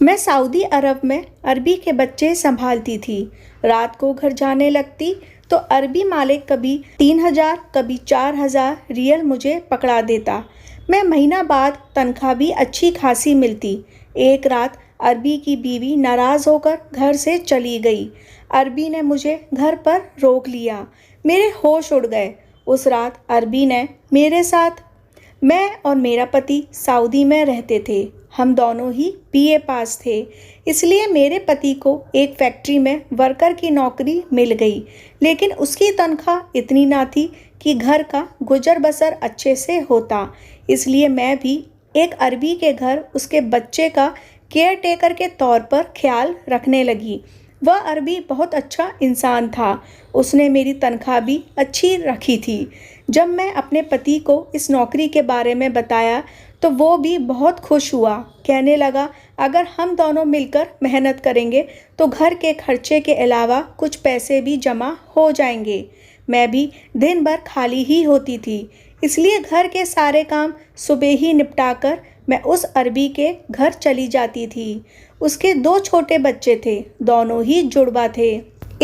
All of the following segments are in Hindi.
मैं सऊदी अरब में अरबी के बच्चे संभालती थी। रात को घर जाने लगती तो अरबी मालिक कभी 3,000 कभी 4,000 रियल मुझे पकड़ा देता। मैं महीना बाद तनख्वाह भी अच्छी खासी मिलती। एक रात अरबी की बीवी नाराज़ होकर घर से चली गई। अरबी ने मुझे घर पर रोक लिया। मेरे होश उड़ गए। उस रात अरबी ने मेरे साथ मैं और मेरा पति सऊदी में रहते थे। हम दोनों ही बीए पास थे, इसलिए मेरे पति को एक फैक्ट्री में वर्कर की नौकरी मिल गई, लेकिन उसकी तनख्वाह इतनी ना थी कि घर का गुजर बसर अच्छे से होता। इसलिए मैं भी एक अरबी के घर उसके बच्चे का केयर टेकर के तौर पर ख्याल रखने लगी। वह अरबी बहुत अच्छा इंसान था। उसने मेरी तनख्वाह भी अच्छी रखी थी। जब मैं अपने पति को इस नौकरी के बारे में बताया तो वो भी बहुत खुश हुआ। कहने लगा, अगर हम दोनों मिलकर मेहनत करेंगे तो घर के खर्चे के अलावा कुछ पैसे भी जमा हो जाएंगे। मैं भी दिन भर खाली ही होती थी, इसलिए घर के सारे काम सुबह ही निपटाकर मैं उस अरबी के घर चली जाती थी। उसके 2 छोटे बच्चे थे, दोनों ही जुड़वा थे,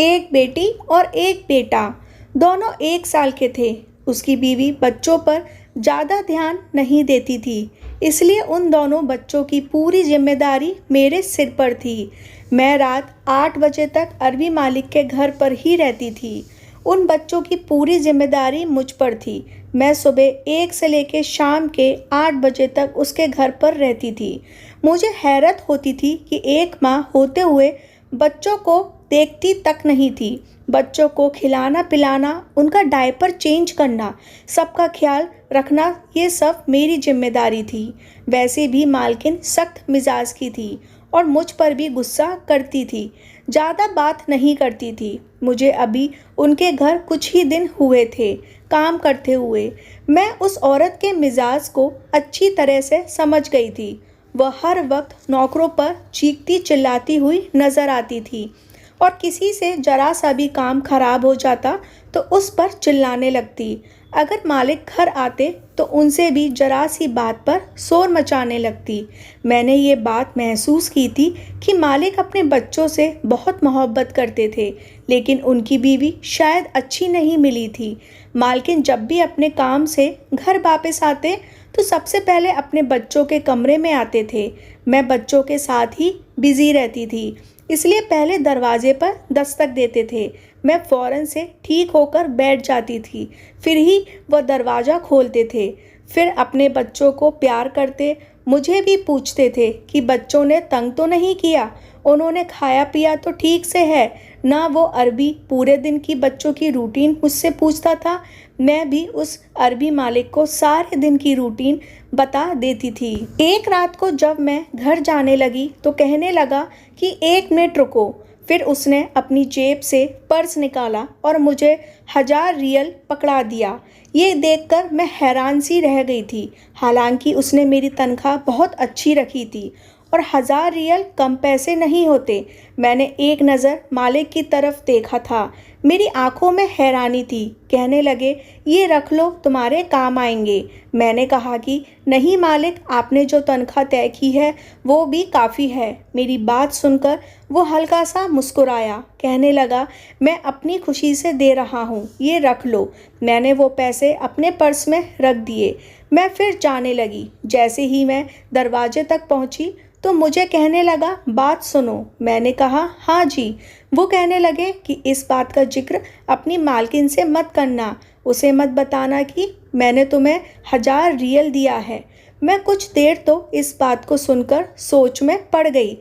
एक बेटी और एक बेटा। दोनों 1 साल के थे। उसकी बीवी बच्चों पर ज़्यादा ध्यान नहीं देती थी, इसलिए उन दोनों बच्चों की पूरी जिम्मेदारी मेरे सिर पर थी। मैं रात 8 बजे तक अरबी मालिक के घर पर ही रहती थी। उन बच्चों की पूरी जिम्मेदारी मुझ पर थी। मैं सुबह 1 से लेकर शाम के 8 बजे तक उसके घर पर रहती थी। मुझे हैरत होती थी कि एक माँ होते हुए बच्चों को देखती तक नहीं थी। बच्चों को खिलाना पिलाना, उनका डायपर चेंज करना, सबका ख्याल रखना, ये सब मेरी जिम्मेदारी थी। वैसे भी मालकिन सख्त मिजाज की थी और मुझ पर भी गुस्सा करती थी। ज़्यादा बात नहीं करती थी। मुझे अभी उनके घर कुछ ही दिन हुए थे काम करते हुए। मैं उस औरत के मिजाज को अच्छी तरह से समझ गई थी। वह हर वक्त नौकरों पर चीखती चिल्लाती हुई नज़र आती थी और किसी से जरा सा भी काम खराब हो जाता तो उस पर चिल्लाने लगती। अगर मालिक घर आते तो उनसे भी जरा सी बात पर शोर मचाने लगती। मैंने ये बात महसूस की थी कि मालिक अपने बच्चों से बहुत मोहब्बत करते थे, लेकिन उनकी बीवी शायद अच्छी नहीं मिली थी। मालकिन जब भी अपने काम से घर वापस आते तो सबसे पहले अपने बच्चों के कमरे में आते थे। मैं बच्चों के साथ ही बिजी रहती थी, इसलिए पहले दरवाजे पर दस्तक देते थे। मैं फ़ौरन से ठीक होकर बैठ जाती थी, फिर ही वह दरवाज़ा खोलते थे। फिर अपने बच्चों को प्यार करते, मुझे भी पूछते थे कि बच्चों ने तंग तो नहीं किया, उन्होंने खाया पिया तो ठीक से है ना। वो अरबी पूरे दिन की बच्चों की रूटीन मुझसे पूछता था। मैं भी उस अरबी मालिक को सारे दिन की रूटीन बता देती थी। एक रात को जब मैं घर जाने लगी तो कहने लगा कि 1 मिनट रुको। फिर उसने अपनी जेब से पर्स निकाला और मुझे 1000 रियल पकड़ा दिया। ये देखकर मैं हैरान सी रह गई थी। हालांकि उसने मेरी तनख्वाह बहुत अच्छी रखी थी और 1000 रियल कम पैसे नहीं होते। मैंने एक नज़र मालिक की तरफ देखा था। मेरी आंखों में हैरानी थी। कहने लगे, ये रख लो, तुम्हारे काम आएंगे। मैंने कहा कि नहीं मालिक, आपने जो तनख्वाह तय की है वो भी काफ़ी है। मेरी बात सुनकर वो हल्का सा मुस्कुराया। कहने लगा, मैं अपनी खुशी से दे रहा हूँ, ये रख लो। मैंने वो पैसे अपने पर्स में रख दिए। मैं फिर जाने लगी। जैसे ही मैं दरवाजे तक पहुँची तो मुझे कहने लगा, बात सुनो। मैंने कहा, हाँ जी। वो कहने लगे कि इस बात का जिक्र अपनी मालकिन से मत करना, उसे मत बताना कि मैंने तुम्हें 1000 रियल दिया है। मैं कुछ देर तो इस बात को सुनकर सोच में पड़ गई।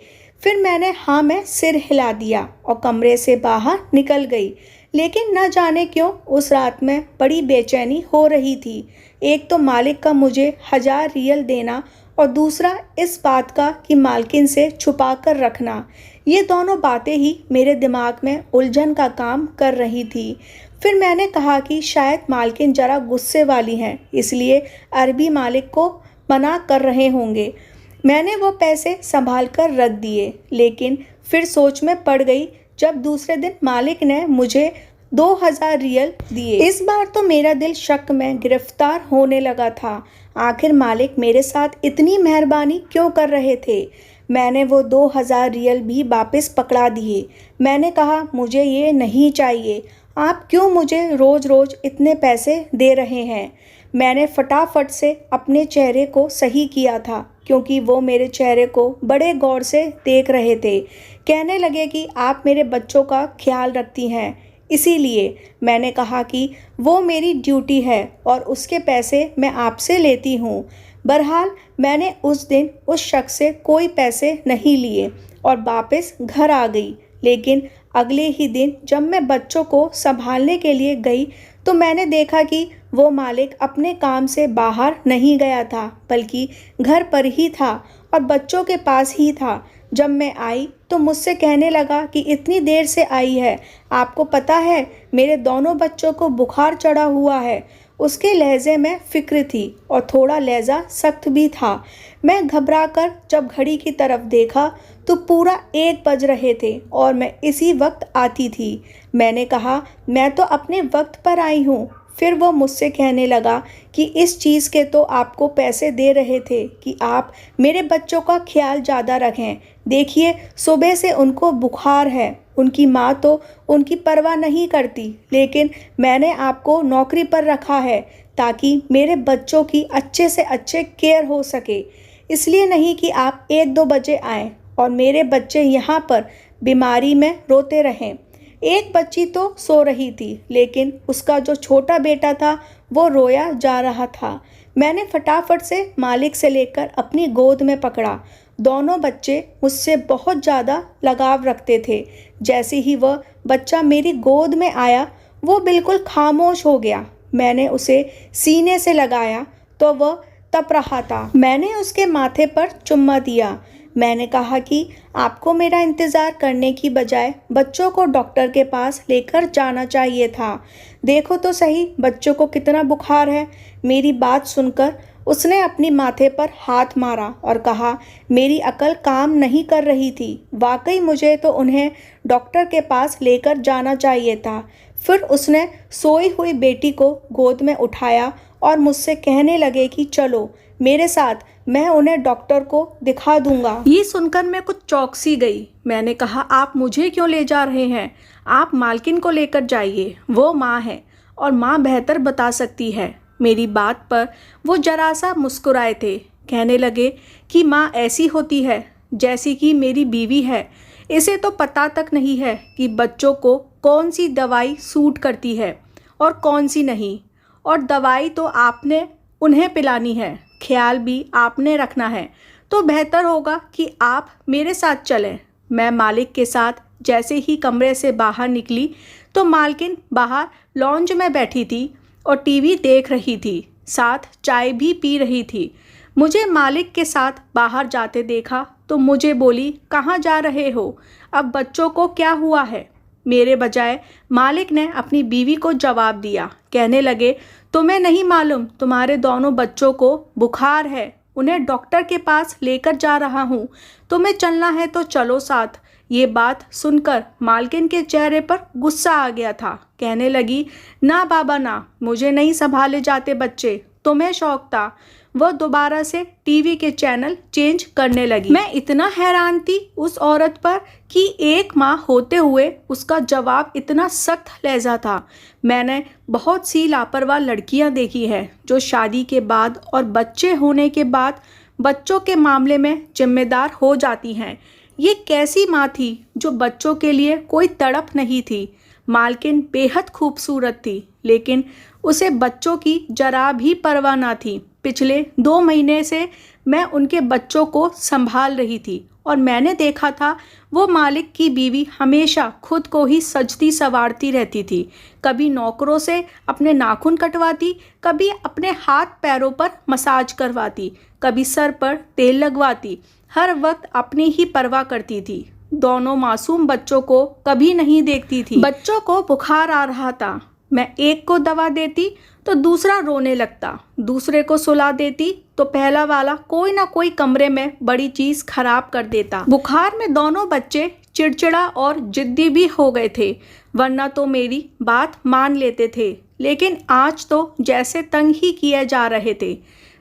फिर मैंने हाँ में सिर हिला दिया और कमरे से बाहर निकल गई। लेकिन न जाने क्यों उस रात में बड़ी बेचैनी हो रही थी। एक तो मालिक का मुझे 1000 रियल देना और दूसरा इस बात का कि मालकिन से छुपा कर रखना। ये दोनों बातें ही मेरे दिमाग में उलझन का काम कर रही थी। फिर मैंने कहा कि शायद मालकिन ज़रा गुस्से वाली हैं, इसलिए अरबी मालिक को मना कर रहे होंगे। मैंने वो पैसे संभाल कर रख दिए, लेकिन फिर सोच में पड़ गई जब दूसरे दिन मालिक ने मुझे 2000 रियल दिए। इस बार तो मेरा दिल शक में गिरफ्तार होने लगा था। आखिर मालिक मेरे साथ इतनी मेहरबानी क्यों कर रहे थे? मैंने वो 2000 रियल भी वापस पकड़ा दिए। मैंने कहा मुझे ये नहीं चाहिए, आप क्यों मुझे रोज़ रोज़ इतने पैसे दे रहे हैं। मैंने फटाफट से अपने चेहरे को सही किया था क्योंकि वो मेरे चेहरे को बड़े गौर से देख रहे थे। कहने लगे कि आप मेरे बच्चों का ख्याल रखती हैं, इसीलिए। मैंने कहा कि वो मेरी ड्यूटी है और उसके पैसे मैं आपसे लेती हूँ। बहरहाल मैंने उस दिन उस शख्स से कोई पैसे नहीं लिए और वापस घर आ गई। लेकिन अगले ही दिन जब मैं बच्चों को संभालने के लिए गई तो मैंने देखा कि वो मालिक अपने काम से बाहर नहीं गया था बल्कि घर पर ही था और बच्चों के पास ही था। जब मैं आई तो मुझसे कहने लगा कि इतनी देर से आई है, आपको पता है मेरे दोनों बच्चों को बुखार चढ़ा हुआ है। उसके लहजे में फ़िक्र थी और थोड़ा लहजा सख्त भी था। मैं घबराकर जब घड़ी की तरफ देखा तो पूरा 1 बज रहे थे और मैं इसी वक्त आती थी। मैंने कहा मैं तो अपने वक्त पर आई हूँ। फिर वो मुझसे कहने लगा कि इस चीज़ के तो आपको पैसे दे रहे थे कि आप मेरे बच्चों का ख्याल ज़्यादा रखें। देखिए सुबह से उनको बुखार है, उनकी माँ तो उनकी परवाह नहीं करती, लेकिन मैंने आपको नौकरी पर रखा है ताकि मेरे बच्चों की अच्छे से अच्छे केयर हो सके। इसलिए नहीं कि आप 1-2 बजे आएँ और मेरे बच्चे यहाँ पर बीमारी में रोते रहें। एक बच्ची तो सो रही थी लेकिन उसका जो छोटा बेटा था वो रोया जा रहा था। मैंने फटाफट से मालिक से लेकर अपनी गोद में पकड़ा। दोनों बच्चे मुझसे बहुत ज़्यादा लगाव रखते थे। जैसे ही वह बच्चा मेरी गोद में आया वो बिल्कुल खामोश हो गया। मैंने उसे सीने से लगाया तो वह तप रहा था। मैंने उसके माथे पर चुम्मा दिया। मैंने कहा कि आपको मेरा इंतज़ार करने की बजाय बच्चों को डॉक्टर के पास लेकर जाना चाहिए था। देखो तो सही बच्चों को कितना बुखार है। मेरी बात सुनकर उसने अपनी माथे पर हाथ मारा और कहा मेरी अकल काम नहीं कर रही थी। वाकई मुझे तो उन्हें डॉक्टर के पास लेकर जाना चाहिए था। फिर उसने सोई हुई बेटी को गोद में उठाया और मुझसे कहने लगे कि चलो मेरे साथ, मैं उन्हें डॉक्टर को दिखा दूंगा। ये सुनकर मैं कुछ चौंक-सी गई। मैंने कहा आप मुझे क्यों ले जा रहे हैं? आप मालकिन को लेकर जाइए, वो माँ है और माँ बेहतर बता सकती है। मेरी बात पर वो जरा सा मुस्कुराए थे। कहने लगे कि माँ ऐसी होती है जैसी कि मेरी बीवी है। इसे तो पता तक नहीं है कि बच्चों को कौन सी दवाई सूट करती है और कौन सी नहीं, और दवाई तो आपने उन्हें पिलानी है, ख्याल भी आपने रखना है। तो बेहतर होगा कि आप मेरे साथ चलें। मैं मालिक के साथ जैसे ही कमरे से बाहर निकली तो मालकिन बाहर लॉन्ज में बैठी थी और टीवी देख रही थी, साथ चाय भी पी रही थी। मुझे मालिक के साथ बाहर जाते देखा तो मुझे बोली कहाँ जा रहे हो? अब बच्चों को क्या हुआ है? मेरे बजाय मालिक ने अपनी बीवी को जवाब दिया। कहने लगे तुम्हें नहीं मालूम तुम्हारे दोनों बच्चों को बुखार है, उन्हें डॉक्टर के पास लेकर जा रहा हूँ, तुम्हें चलना है तो चलो साथ। ये बात सुनकर मालकिन के चेहरे पर गुस्सा आ गया था। कहने लगी ना बाबा ना, मुझे नहीं संभाले जाते बच्चे, तुम्हें शौक था। वह दोबारा से टीवी के चैनल चेंज करने लगी। मैं इतना हैरान थी उस औरत पर कि एक माँ होते हुए उसका जवाब इतना सख्त लहजा था। मैंने बहुत सी लापरवाह लड़कियां देखी हैं जो शादी के बाद और बच्चे होने के बाद बच्चों के मामले में जिम्मेदार हो जाती हैं। ये कैसी माँ थी जो बच्चों के लिए कोई तड़प नहीं थी। मालकिन बेहद खूबसूरत थी लेकिन उसे बच्चों की जरा भी परवाह ना थी। पिछले 2 महीने से मैं उनके बच्चों को संभाल रही थी और मैंने देखा था वो मालिक की बीवी हमेशा खुद को ही सजती संवारती रहती थी। कभी नौकरों से अपने नाखून कटवाती, कभी अपने हाथ पैरों पर मसाज करवाती, कभी सर पर तेल लगवाती। हर वक्त अपनी ही परवाह करती थी। दोनों मासूम बच्चों को कभी नहीं देखती थी। बच्चों को बुखार आ रहा था, मैं एक को दवा देती तो दूसरा रोने लगता, दूसरे को सुला देती तो पहला वाला कोई ना कोई कमरे में बड़ी चीज़ खराब कर देता। बुखार में दोनों बच्चे चिड़चिड़ा और जिद्दी भी हो गए थे, वरना तो मेरी बात मान लेते थे, लेकिन आज तो जैसे तंग ही किए जा रहे थे।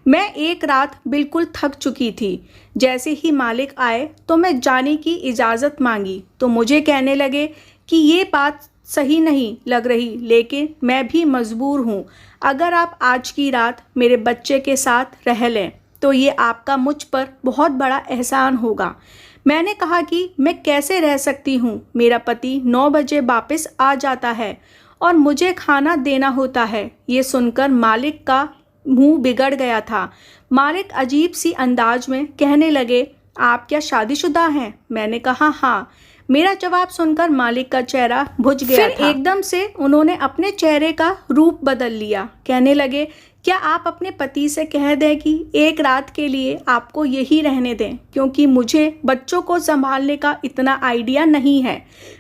मैं एक रात बिल्कुल थक चुकी थी। जैसे ही मालिक आए तो मैं जाने की इजाज़त मांगी तो मुझे कहने लगे कि ये बात सही नहीं लग रही, लेकिन मैं भी मजबूर हूँ। अगर आप आज की रात मेरे बच्चे के साथ रह लें तो ये आपका मुझ पर बहुत बड़ा एहसान होगा। मैंने कहा कि मैं कैसे रह सकती हूँ, मेरा पति 9 बजे वापस आ जाता है और मुझे खाना देना होता है। ये सुनकर मालिक का मुंह बिगड़ गया था। मालिक अजीब सी अंदाज में कहने लगे, आप क्या शादीशुदा हैं? मैंने कहा हाँ। मेरा जवाब सुनकर मालिक का चेहरा भुज गया था। एकदम से उन्होंने अपने चेहरे का रूप बदल लिया। कहने लगे, क्या आप अपने पति से कह दें कि एक रात के लिए आपको यही रहने दें, क्योंकि मुझे बच्चों को संभालने का इतना आइडिया नहीं है।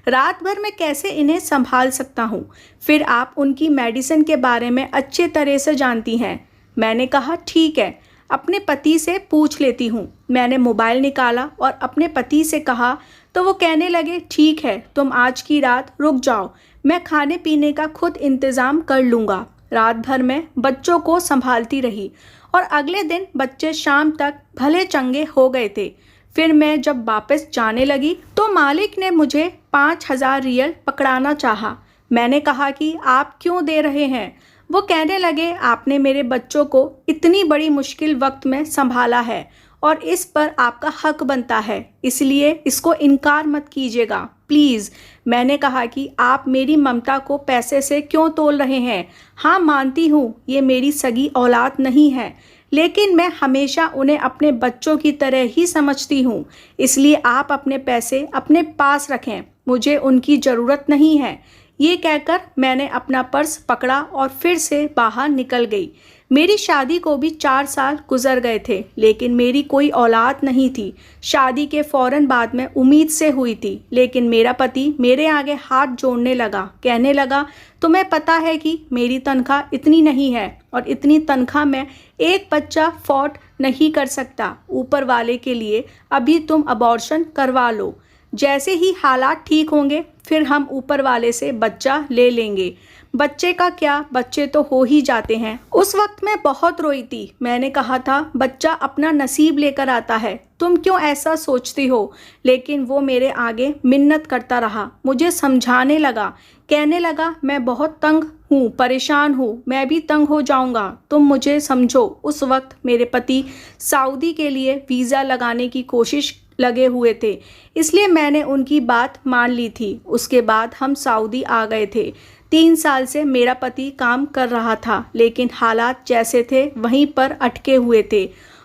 रात भर मैं कैसे इन्हें संभाल सकता हूँ? फिर आप उनकी मेडिसिन के बारे में अच्छे तरह से जानती हैं। मैंने कहा ठीक है, अपने पति से पूछ लेती हूँ। मैंने मोबाइल निकाला और अपने पति से कहा तो वो कहने लगे, ठीक है, तुम आज की रात रुक जाओ, मैं खाने पीने का खुद इंतज़ाम कर लूँगा। रात भर मैं बच्चों को संभालती रही और अगले दिन बच्चे शाम तक भले चंगे हो गए थे। फिर मैं जब वापस जाने लगी तो मालिक ने मुझे 5,000 रियल पकड़ाना चाहा। मैंने कहा कि आप क्यों दे रहे हैं? वो कहने लगे, आपने मेरे बच्चों को इतनी बड़ी मुश्किल वक्त में संभाला है और इस पर आपका हक बनता है, इसलिए इसको इनकार मत कीजिएगा प्लीज़। मैंने कहा कि आप मेरी ममता को पैसे से क्यों तोल रहे हैं? हाँ, मानती हूँ ये मेरी सगी औलाद नहीं है, लेकिन मैं हमेशा उन्हें अपने बच्चों की तरह ही समझती हूँ, इसलिए आप अपने पैसे अपने पास रखें, मुझे उनकी ज़रूरत नहीं है। ये कहकर मैंने अपना पर्स पकड़ा और फिर से बाहर निकल गई। मेरी शादी को भी 4 साल गुजर गए थे, लेकिन मेरी कोई औलाद नहीं थी। शादी के फ़ौरन बाद में उम्मीद से हुई थी, लेकिन मेरा पति मेरे आगे हाथ जोड़ने लगा। कहने लगा, तुम्हें पता है कि मेरी तनख्वाह इतनी नहीं है और इतनी तनख्वाह में एक बच्चा अफोर्ड नहीं कर सकता। ऊपर वाले के लिए अभी तुम अबॉर्शन करवा लो, जैसे ही हालात ठीक होंगे फिर हम ऊपर वाले से बच्चा ले लेंगे। बच्चे का क्या, बच्चे तो हो ही जाते हैं। उस वक्त मैं बहुत रोई थी। मैंने कहा था बच्चा अपना नसीब लेकर आता है, तुम क्यों ऐसा सोचती हो? लेकिन वो मेरे आगे मिन्नत करता रहा, मुझे समझाने लगा, कहने लगा मैं बहुत तंग हूँ, परेशान हूँ, मैं भी तंग हो जाऊँगा, तुम मुझे समझो। उस वक्त मेरे पति सऊदी के लिए वीज़ा लगाने की कोशिश लगे हुए थे, इसलिए मैंने उनकी बात मान ली थी। उसके बाद हम सऊदी आ गए थे। 3 साल से मेरा पति काम कर रहा था, लेकिन हालात जैसे थे वहीं पर अटके हुए थे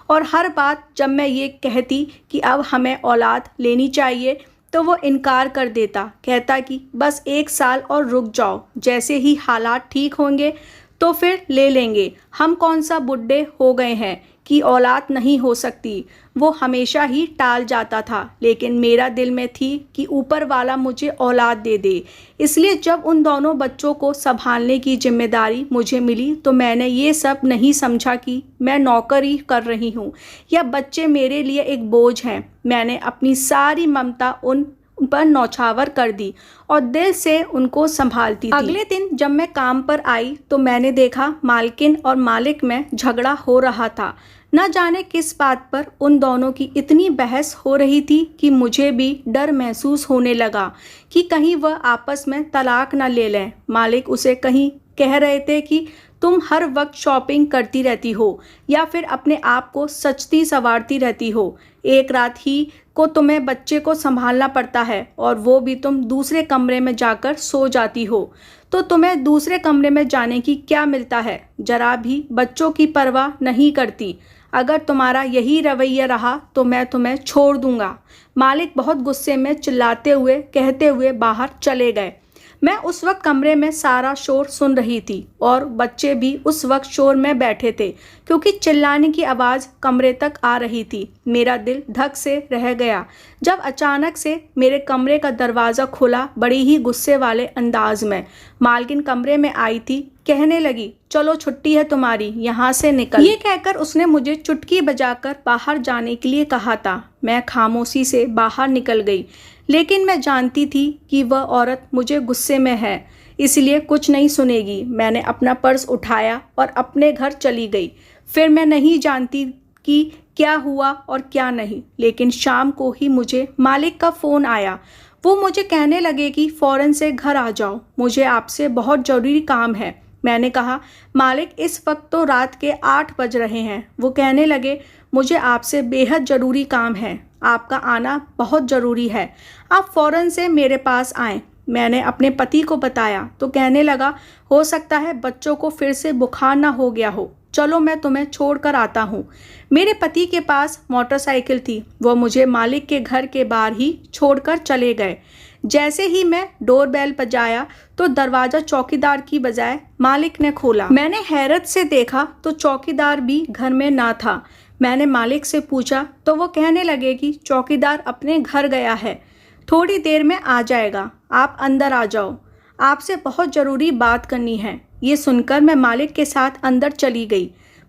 और हर बात जब मैं ये कहती कि अब हमें औलाद लेनी चाहिए तो वो इनकार कर देता। कहता कि बस 1 साल और रुक जाओ, जैसे ही हालात ठीक होंगे तो फिर ले लेंगे। हम कौन सा बुढ़े हो गए हैं कि औलाद नहीं हो सकती। वो हमेशा ही टाल जाता था, लेकिन मेरा दिल में थी कि ऊपर वाला मुझे औलाद दे दे। इसलिए जब उन दोनों बच्चों को संभालने की जिम्मेदारी मुझे मिली तो मैंने ये सब नहीं समझा कि मैं नौकरी कर रही हूँ या बच्चे मेरे लिए एक बोझ हैं। मैंने अपनी सारी ममता उन पर नौछावर कर दी और दिल से उनको संभालती थी। अगले दिन जब मैं काम पर आई तो मैंने देखा मालकिन और मालिक में झगड़ा हो रहा था। न जाने किस बात पर उन दोनों की इतनी बहस हो रही थी कि मुझे भी डर महसूस होने लगा कि कहीं वह आपस में तलाक न ले लें। मालिक उसे कहीं कह रहे थे कि तुम हर वक्त शॉपिंग करती रहती हो या फिर अपने आप को सजती संवारती रहती हो। एक रात ही को तुम्हें बच्चे को संभालना पड़ता है और वो भी तुम दूसरे कमरे में जाकर सो जाती हो, तो तुम्हें दूसरे कमरे में जाने की क्या मिलता है? जरा भी बच्चों की परवाह नहीं करती। अगर तुम्हारा यही रवैया रहा तो मैं तुम्हें छोड़ दूंगा। मालिक बहुत गुस्से में चिल्लाते हुए कहते हुए बाहर चले गए। मैं उस वक्त कमरे में सारा शोर सुन रही थी और बच्चे भी उस वक्त शोर में बैठे थे, क्योंकि चिल्लाने की आवाज़ कमरे तक आ रही थी। मेरा दिल धक से रह गया जब अचानक से मेरे कमरे का दरवाज़ा खुला। बड़ी ही गुस्से वाले अंदाज में मालकिन कमरे में आई थी। कहने लगी, चलो छुट्टी है तुम्हारी, यहाँ से निकल। ये कहकर उसने मुझे चुटकी बजाकर बाहर जाने के लिए कहा था। मैं खामोशी से बाहर निकल गई, लेकिन मैं जानती थी कि वह औरत मुझे गुस्से में है, इसलिए कुछ नहीं सुनेगी। मैंने अपना पर्स उठाया और अपने घर चली गई। फिर मैं नहीं जानती कि क्या हुआ और क्या नहीं, लेकिन शाम को ही मुझे मालिक का फ़ोन आया। वो मुझे कहने लगे कि फ़ौरन से घर आ जाओ, मुझे आपसे बहुत ज़रूरी काम है। मैंने कहा, मालिक इस वक्त तो रात के 8 बज रहे हैं। वो कहने लगे, मुझे आपसे बेहद ज़रूरी काम है, आपका आना बहुत ज़रूरी है, आप फ़ौरन से मेरे पास आएँ। मैंने अपने पति को बताया तो कहने लगा, हो सकता है बच्चों को फिर से बुखार ना हो गया हो, चलो मैं तुम्हें छोड़ कर आता हूँ। मेरे पति के पास मोटरसाइकिल थी, वो मुझे मालिक के घर के बाहर ही छोड़कर चले गए। जैसे ही मैं डोरबेल बजाया तो दरवाज़ा चौकीदार की बजाय मालिक ने खोला। मैंने हैरत से देखा तो चौकीदार भी घर में ना था। मैंने मालिक से पूछा तो वो कहने लगे कि चौकीदार अपने घर गया है, थोड़ी देर में आ जाएगा, आप अंदर आ जाओ, आपसे बहुत ज़रूरी बात करनी है। ये सुनकर मैं मालिक के साथ अंदर चली गई,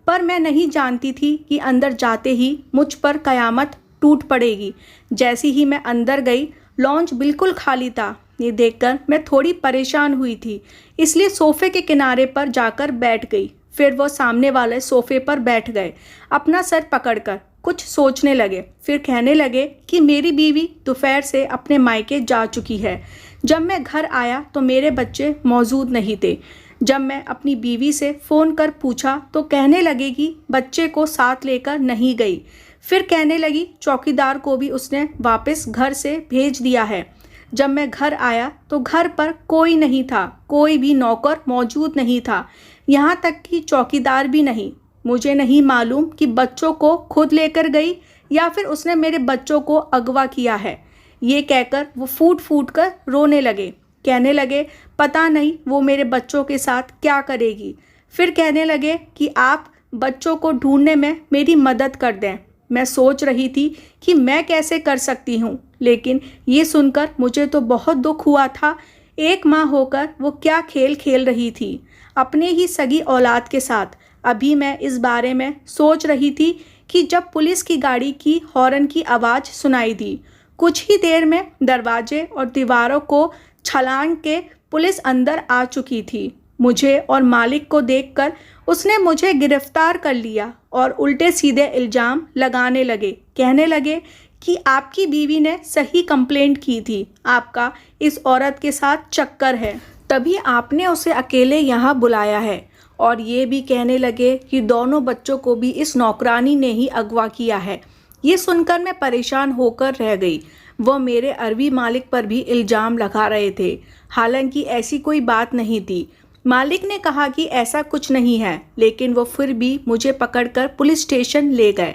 पर मैं नहीं जानती थी कि अंदर जाते ही मुझ पर कयामत टूट पड़ेगी। जैसे ही मैं अंदर गई, लॉन्च बिल्कुल खाली था। ये देखकर मैं थोड़ी परेशान हुई थी, इसलिए सोफ़े के किनारे पर जाकर बैठ गई। फिर वो सामने वाले सोफ़े पर बैठ गए, अपना सर पकड़कर कुछ सोचने लगे। फिर कहने लगे कि मेरी बीवी दोपहर से अपने मायके जा चुकी है। जब मैं घर आया तो मेरे बच्चे मौजूद नहीं थे। जब मैं अपनी बीवी से फ़ोन कर पूछा तो कहने लगे कि बच्चे को साथ लेकर नहीं गई। फिर कहने लगी चौकीदार को भी उसने वापस घर से भेज दिया है। जब मैं घर आया तो घर पर कोई नहीं था, कोई भी नौकर मौजूद नहीं था, यहाँ तक कि चौकीदार भी नहीं। मुझे नहीं मालूम कि बच्चों को खुद लेकर गई या फिर उसने मेरे बच्चों को अगवा किया है। ये कहकर वो फूट फूट कर रोने लगे। कहने लगे, पता नहीं वो मेरे बच्चों के साथ क्या करेगी। फिर कहने लगे कि आप बच्चों को ढूंढने में मेरी मदद कर दें। मैं सोच रही थी कि मैं कैसे कर सकती हूँ, लेकिन ये सुनकर मुझे तो बहुत दुख हुआ था। एक माँ होकर वो क्या खेल खेल रही थी अपने ही सगी औलाद के साथ। अभी मैं इस बारे में सोच रही थी कि जब पुलिस की गाड़ी की हॉर्न की आवाज़ सुनाई दी। कुछ ही देर में दरवाजे और दीवारों को छलांग के पुलिस अंदर आ चुकी थी। मुझे और मालिक को देखकर उसने मुझे गिरफ्तार कर लिया और उल्टे सीधे इल्ज़ाम लगाने लगे। कहने लगे कि आपकी बीवी ने सही कंप्लेंट की थी, आपका इस औरत के साथ चक्कर है, तभी आपने उसे अकेले यहाँ बुलाया है। और ये भी कहने लगे कि दोनों बच्चों को भी इस नौकरानी ने ही अगवा किया है। ये सुनकर मैं परेशान होकर रह गई। वह मेरे अरबी मालिक पर भी इल्ज़ाम लगा रहे थे, हालांकि ऐसी कोई बात नहीं थी। मालिक ने कहा कि ऐसा कुछ नहीं है, लेकिन वो फिर भी मुझे पकड़कर पुलिस स्टेशन ले गए।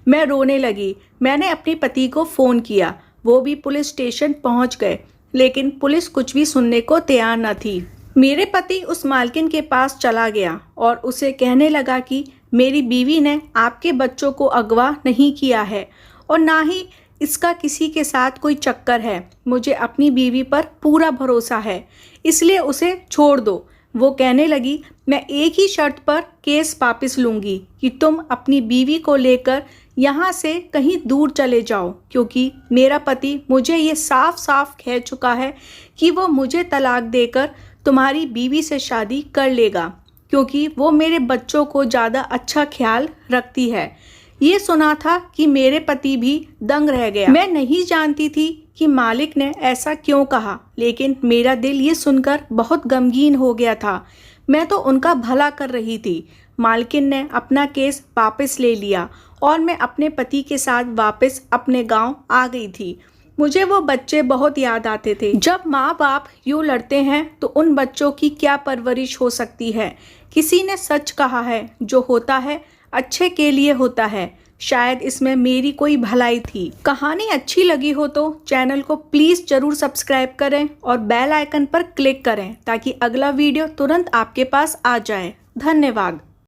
मैं रोने लगी। मैंने अपने पति को फ़ोन किया, वो भी पुलिस स्टेशन पहुंच गए, लेकिन पुलिस कुछ भी सुनने को तैयार न थी। मेरे पति उस मालकिन के पास चला गया और उसे कहने लगा कि मेरी बीवी ने आपके बच्चों को अगवा नहीं किया है और ना ही इसका किसी के साथ कोई चक्कर है। मुझे अपनी बीवी पर पूरा भरोसा है, इसलिए उसे छोड़ दो। वो कहने लगी, मैं एक ही शर्त पर केस वापस लूँगी कि तुम अपनी बीवी को लेकर यहाँ से कहीं दूर चले जाओ, क्योंकि मेरा पति मुझे ये साफ साफ कह चुका है कि वो मुझे तलाक देकर तुम्हारी बीवी से शादी कर लेगा, क्योंकि वो मेरे बच्चों को ज़्यादा अच्छा ख्याल रखती है। ये सुना था कि मेरे पति भी दंग रह गया। मैं नहीं जानती थी कि मालिक ने ऐसा क्यों कहा, लेकिन मेरा दिल ये सुनकर बहुत गमगीन हो गया था। मैं तो उनका भला कर रही थी। मालकिन ने अपना केस वापस ले लिया और मैं अपने पति के साथ वापस अपने गांव आ गई थी। मुझे वो बच्चे बहुत याद आते थे। जब माँ बाप यूँ लड़ते हैं तो उन बच्चों की क्या परवरिश हो सकती है। किसी ने सच कहा है, जो होता है अच्छे के लिए होता है। शायद इसमें मेरी कोई भलाई थी। कहानी अच्छी लगी हो तो चैनल को प्लीज़ ज़रूर सब्सक्राइब करें और बेल आइकन पर क्लिक करें ताकि अगला वीडियो तुरंत आपके पास आ जाए। धन्यवाद।